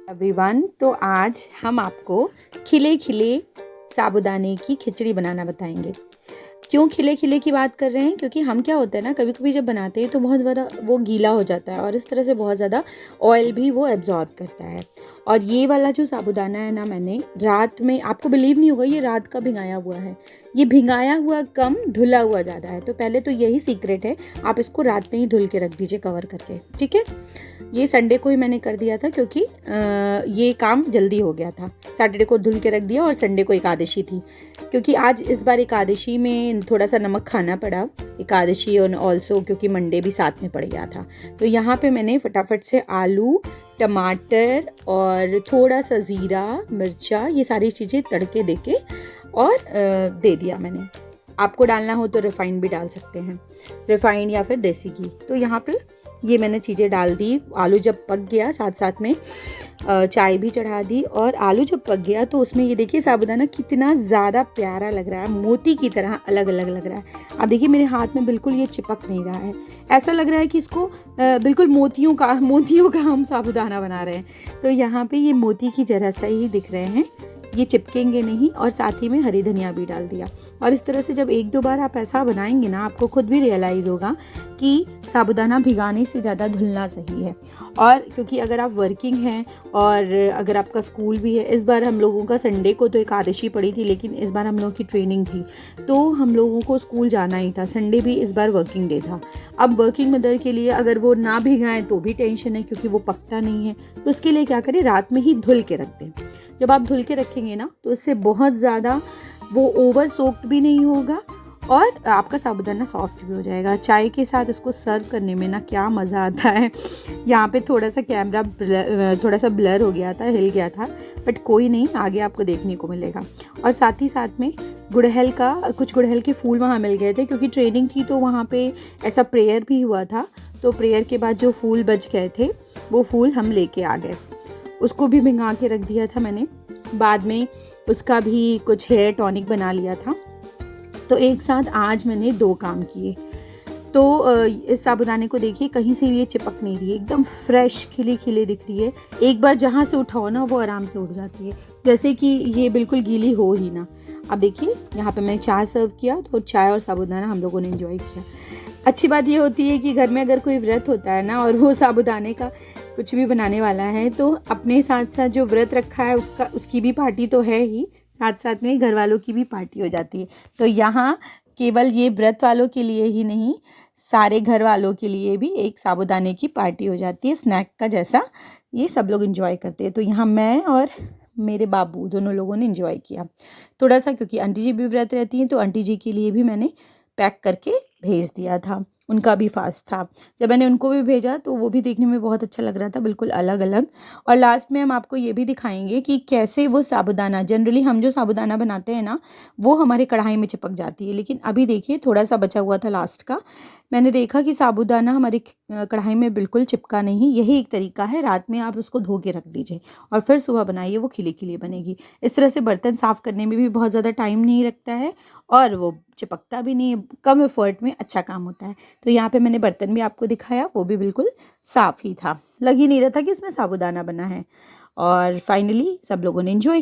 Everyone, तो आज हम आपको खिले खिले साबूदाने की खिचड़ी बनाना बताएंगे। क्यों खिले खिले की बात कर रहे हैं? क्योंकि हम क्या होता है ना, कभी कभी जब बनाते हैं तो बहुत बड़ा वो गीला हो जाता है और इस तरह से बहुत ज़्यादा ऑयल भी वो एब्जॉर्ब करता है। और ये वाला जो साबूदाना है ना, मैंने रात में, आपको बिलीव नहीं होगा, ये रात का भिगाया हुआ है। ये भिगाया हुआ कम, धुला हुआ ज़्यादा है। तो पहले तो यही सीक्रेट है, आप इसको रात में ही धुल के रख दीजिए कवर करके, ठीक है। ये संडे को ही मैंने कर दिया था क्योंकि ये काम जल्दी हो गया था। सैटरडे को धुल के रख दिया और संडे को एकादशी थी, क्योंकि आज इस बार एकादशी में थोड़ा सा नमक खाना पड़ा। एकादशी और ऑल्सो क्योंकि मंडे भी साथ में पड़ गया था। तो यहाँ पे मैंने फटाफट से आलू, टमाटर और थोड़ा सा ज़ीरा, मिर्चा, ये सारी चीज़ें तड़के देके और दे दिया मैंने। आपको डालना हो तो रिफाइंड भी डाल सकते हैं, रिफाइंड या फिर देसी घी। तो यहाँ पे ये मैंने चीज़ें डाल दी। आलू जब पक गया, साथ साथ में चाय भी चढ़ा दी। और आलू जब पक गया तो उसमें ये देखिए साबूदाना कितना ज़्यादा प्यारा लग रहा है, मोती की तरह अलग अलग लग रहा है। अब देखिए मेरे हाथ में बिल्कुल ये चिपक नहीं रहा है, ऐसा लग रहा है कि इसको बिल्कुल मोतियों का हम साबूदाना बना रहे हैं। तो यहाँ पे ये मोती की जरा सा ही दिख रहे हैं, ये चिपकेंगे नहीं। और साथ ही में हरी धनिया भी डाल दिया। और इस तरह से जब एक दो बार आप ऐसा बनाएंगे ना, आपको खुद भी रियलाइज़ होगा कि साबूदाना भिगाने से ज़्यादा धुलना सही है। और क्योंकि अगर आप वर्किंग हैं और अगर आपका स्कूल भी है, इस बार हम लोगों का संडे को तो एकादशी पड़ी थी, लेकिन इस बार हम लोगों की ट्रेनिंग थी तो हम लोगों को स्कूल जाना ही था। संडे भी इस बार वर्किंग डे था। अब वर्किंग मदर के लिए अगर वो ना भिगाएं तो भी टेंशन है, क्योंकि वो पकता नहीं है। तो उसके लिए क्या करें, रात में ही धुल के रख दें। जब आप धुल के रखेंगे ना तो इससे बहुत ज़्यादा वो ओवर सोक्ड भी नहीं होगा और आपका साबूदाना सॉफ्ट भी हो जाएगा। चाय के साथ इसको सर्व करने में ना क्या मज़ा आता है। यहाँ पे थोड़ा सा कैमरा थोड़ा सा ब्लर हो गया था, हिल गया था, बट कोई नहीं, आगे आपको देखने को मिलेगा। और साथ ही साथ में कुछ गुड़हल के फूल वहाँ मिल गए थे, क्योंकि ट्रेनिंग थी तो वहाँ पे ऐसा प्रेयर भी हुआ था। तो प्रेयर के बाद जो फूल बच गए थे वो फूल हम लेके आ गए। उसको भी भिंगा के रख दिया था मैंने। बाद में उसका भी कुछ हेयर टॉनिक बना लिया था। तो एक साथ आज मैंने 2 काम किए। तो इस साबूदाने को देखिए, कहीं से भी ये चिपक नहीं रही है, एकदम फ्रेश खिली खिली दिख रही है। एक बार जहाँ से उठाओ ना वो आराम से उठ जाती है, जैसे कि ये बिल्कुल गीली हो ही ना। अब देखिए यहाँ पे मैंने चाय सर्व किया, तो चाय और साबूदाना हम लोगों ने एंजॉय किया। अच्छी बात ये होती है कि घर में अगर कोई व्रत होता है ना और वो साबूदाने का कुछ भी बनाने वाला है, तो अपने साथ साथ जो व्रत रखा है उसकी भी पार्टी तो है ही, साथ साथ में घर वालों की भी पार्टी हो जाती है। तो यहाँ केवल ये व्रत वालों के लिए ही नहीं, सारे घर वालों के लिए भी एक साबूदाने की पार्टी हो जाती है, स्नैक का जैसा। ये सब लोग एंजॉय करते हैं। तो यहाँ मैं और मेरे बाबू दोनों लोगों ने एंजॉय किया थोड़ा सा, क्योंकि आंटी जी भी व्रत रहती हैं, तो आंटी जी के लिए भी मैंने पैक करके भेज दिया था। उनका भी फास्ट था। जब मैंने उनको भी भेजा तो वो भी देखने में बहुत अच्छा लग रहा था, बिल्कुल अलग अलग। और लास्ट में हम आपको ये भी दिखाएंगे कि कैसे वो साबूदाना, जनरली हम जो साबूदाना बनाते हैं ना, वो हमारे कढ़ाई में चिपक जाती है। लेकिन अभी देखिए थोड़ा सा बचा हुआ था लास्ट का, मैंने देखा कि साबूदाना हमारी कढ़ाई में बिल्कुल चिपका नहीं। यही एक तरीका है, रात में आप उसको धो के रख दीजिए और फिर सुबह बनाइए, वो खिली खिली बनेगी। इस तरह से बर्तन साफ़ करने में भी बहुत ज़्यादा टाइम नहीं लगता है और वो चिपकता भी नहीं है, कम एफर्ट में अच्छा काम होता है। तो यहाँ पे मैंने बर्तन भी आपको दिखाया, वो भी बिल्कुल साफ़ ही था, लग ही नहीं रहा था कि इसमें साबूदाना बना है। और फाइनली सब लोगों ने एंजॉय किया।